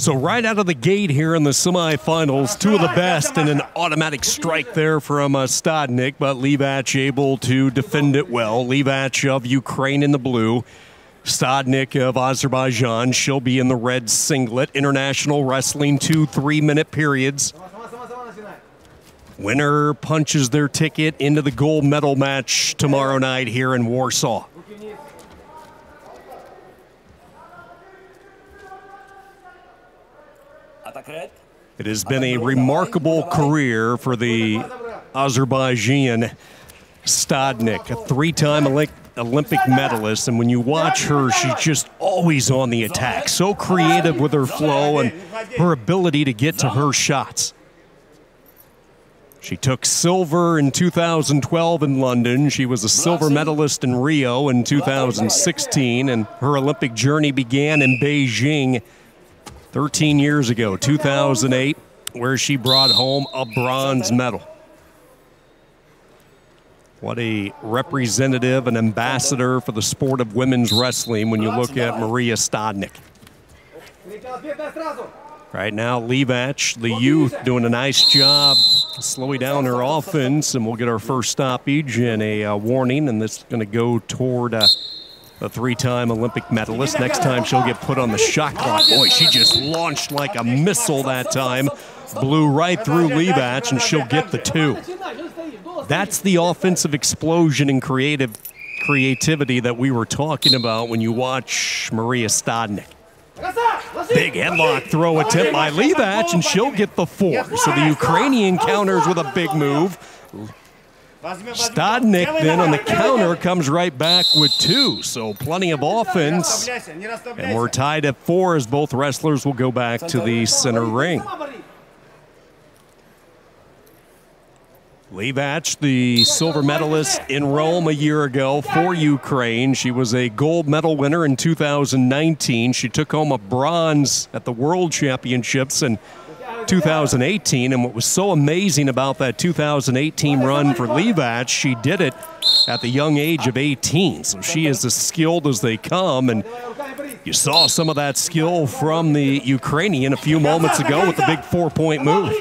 So right out of the gate here in the semifinals, two of the best and an automatic strike there from STADNIK, but LIVACH able to defend it well. LIVACH of Ukraine in the blue, STADNIK of Azerbaijan. She'll be in the red singlet. International wrestling, 2 3-minute periods. Winner punches their ticket into the gold medal match tomorrow night here in Warsaw. It has been a remarkable career for the Azerbaijan STADNIK, a 3-time Olympic medalist, and when you watch her, she's just always on the attack, so creative with her flow and her ability to get to her shots. She took silver in 2012 in London. She was a silver medalist in Rio in 2016, and her Olympic journey began in Beijing 13 years ago, 2008, where she brought home a bronze medal. What a representative and ambassador for the sport of women's wrestling when you look at Maria STADNIK. Right now, LIVACH, the youth, doing a nice job slowing down her offense, and we'll get our first stoppage and a warning, and this is going to go toward a 3-time Olympic medalist. Next time she'll get put on the shot clock. Boy, she just launched like a missile that time. Blew right through LIVACH, and she'll get the 2. That's the offensive explosion and creativity that we were talking about when you watch Maria STADNIK. Big headlock throw attempt by LIVACH, and she'll get the 4. So the Ukrainian counters with a big move. STADNIK then on the counter comes right back with 2, so plenty of offense, and we're tied at 4 as both wrestlers will go back to the center ring. LIVACH, the silver medalist in Rome a year ago for Ukraine. She was a gold medal winner in 2019. She took home a bronze at the World Championships in 2018, and what was so amazing about that 2018 run for LIVACH, she did it at the young age of 18, so she is as skilled as they come, and you saw some of that skill from the Ukrainian a few moments ago with the big 4-point move.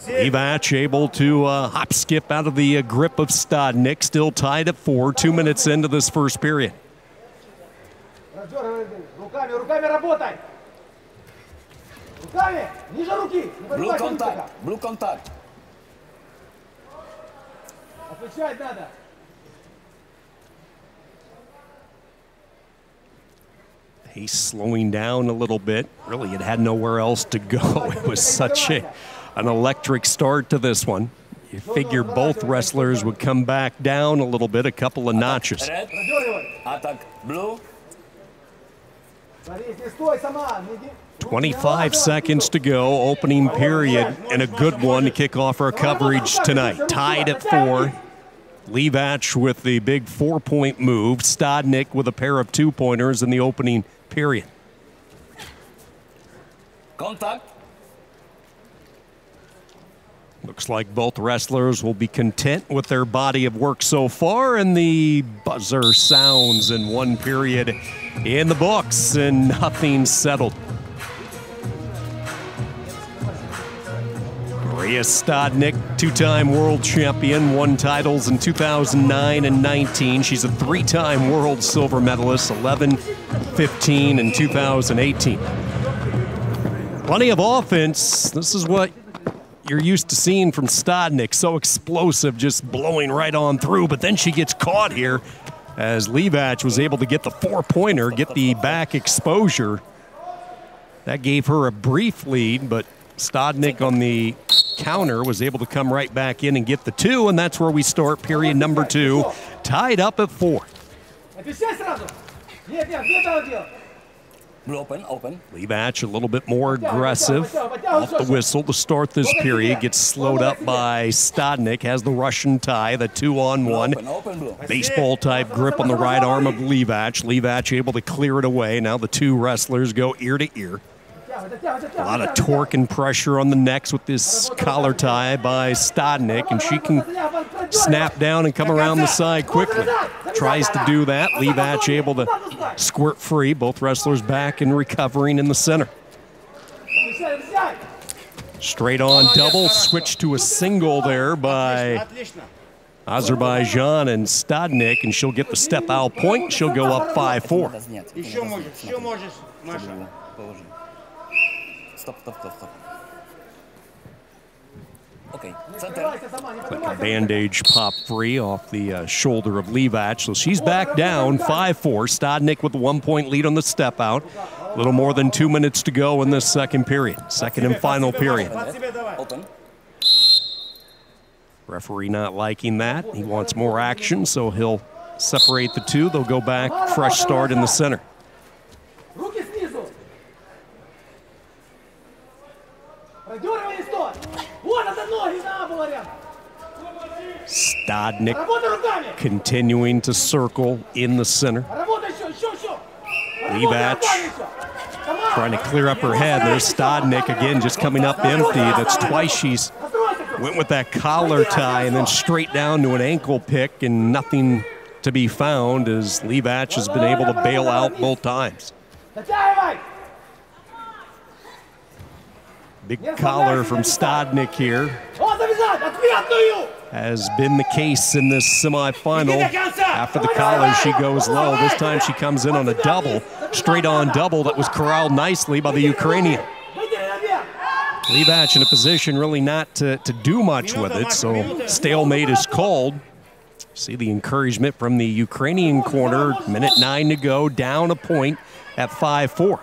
LIVACH able to hop skip out of the grip of STADNIK, still tied at 4, 2 minutes into this first period. Blue contact, blue contact. He's slowing down a little bit. Really, it had nowhere else to go. It was such an electric start to this one. You figure both wrestlers would come back down a little bit, a couple of notches. Attack blue. 25 seconds to go, opening period, and a good one to kick off our coverage tonight. Tied at 4. LIVACH with the big 4-point move. STADNIK with a pair of 2-pointers in the opening period. Contact. Looks like both wrestlers will be content with their body of work so far, and the buzzer sounds in 1 period in the books, and nothing settled. Maria STADNIK, 2-time world champion, won titles in 2009 and 19. She's a 3-time world silver medalist, 11, 15, and 2018. Plenty of offense. This is what you're used to seeing from STADNIK, so explosive, just blowing right on through, but then she gets caught here as LIVACH was able to get the 4-pointer, get the back exposure. That gave her a brief lead, but STADNIK on the counter was able to come right back in and get the 2, and that's where we start period number 2, tied up at 4. Blue open, open. LIVACH a little bit more aggressive off the whistle to start this period. Gets slowed up by STADNIK. Has the Russian tie, the 2-on-1. Baseball-type grip on the right arm of LIVACH. LIVACH able to clear it away. Now the 2 wrestlers go ear to ear. A lot of torque and pressure on the necks with this collar tie by STADNIK, and she can snap down and come around the side quickly. Tries to do that. LIVACH able to squirt free. Both wrestlers back and recovering in the center. Straight on double, switch to a single there by Azerbaijan and STADNIK, and she'll get the step out point. She'll go up 5-4. Stop. Okay, center. Like a bandage pop free off the shoulder of LIVACH. So she's back down 5-4. STADNIK with a 1-point lead on the step out. A little more than 2 minutes to go in this second period. Second and final period. Open. Referee not liking that. He wants more action, so he'll separate the two. They'll go back, fresh start in the center. STADNIK continuing to circle in the center. LIVACH trying to clear up her head. There's STADNIK again, just coming up empty. That's twice she's went with that collar tie and then straight down to an ankle pick, and nothing to be found as LIVACH has been able to bail out both times. Big collar from STADNIK here. Has been the case in this semifinal. After the collar, she goes low. This time she comes in on a double, straight on double that was corralled nicely by the Ukrainian. LIVACH in a position really not to do much with it, so stalemate is called. See the encouragement from the Ukrainian corner. Minute 9 to go, down a point at 5-4.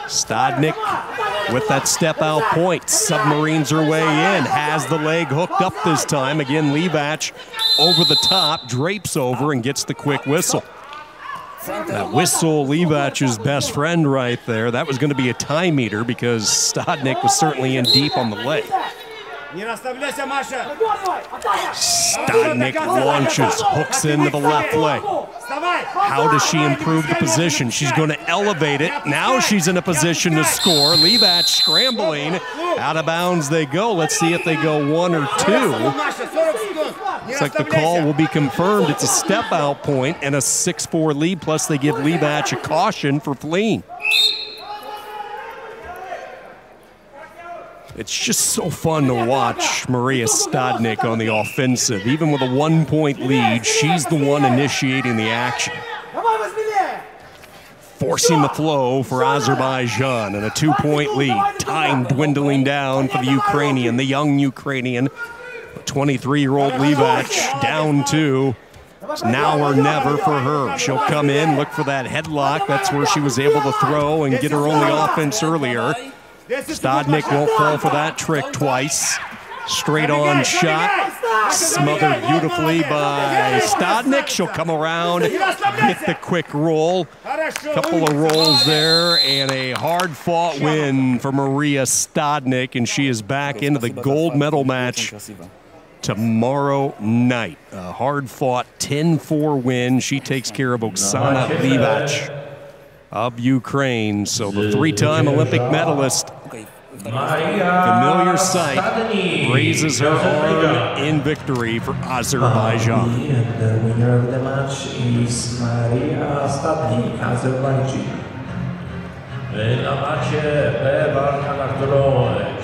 STADNIK with that step out point, submarines her way in, has the leg hooked up this time. Again, LIVACH over the top, drapes over and gets the quick whistle. That whistle, LIVACH's best friend right there. That was going to be a time meter because STADNIK was certainly in deep on the leg. STADNIK launches, hooks into the left leg. How does she improve the position? She's going to elevate it. Now she's in a position to score. LIVACH scrambling. Out of bounds they go. Let's see if they go 1 or 2. Looks like the call will be confirmed. It's a step out point and a 6-4 lead, plus they give LIVACH a caution for fleeing. It's just so fun to watch Maria STADNIK on the offensive. Even with a 1-point lead, she's the one initiating the action. Forcing the flow for Azerbaijan and a 2-point lead. Time dwindling down for the Ukrainian, the young Ukrainian. 23-year-old LIVACH down 2. It's now or never for her. She'll come in, look for that headlock. That's where she was able to throw and get her only offense earlier. STADNIK won't fall for that trick twice. Straight on shot, smothered beautifully by STADNIK. She'll come around, get the quick roll. Couple of rolls there, and a hard-fought win for Maria STADNIK, and she is back into the gold medal match tomorrow night. A hard-fought 10-4 win. She takes care of Oksana LIVACH of Ukraine. So the 3-time Olympic medalist, familiar sight, raises her arm in victory for Azerbaijan. And the winner of the match is Maria STADNIK, Azerbaijan. La match per Barca Martolone.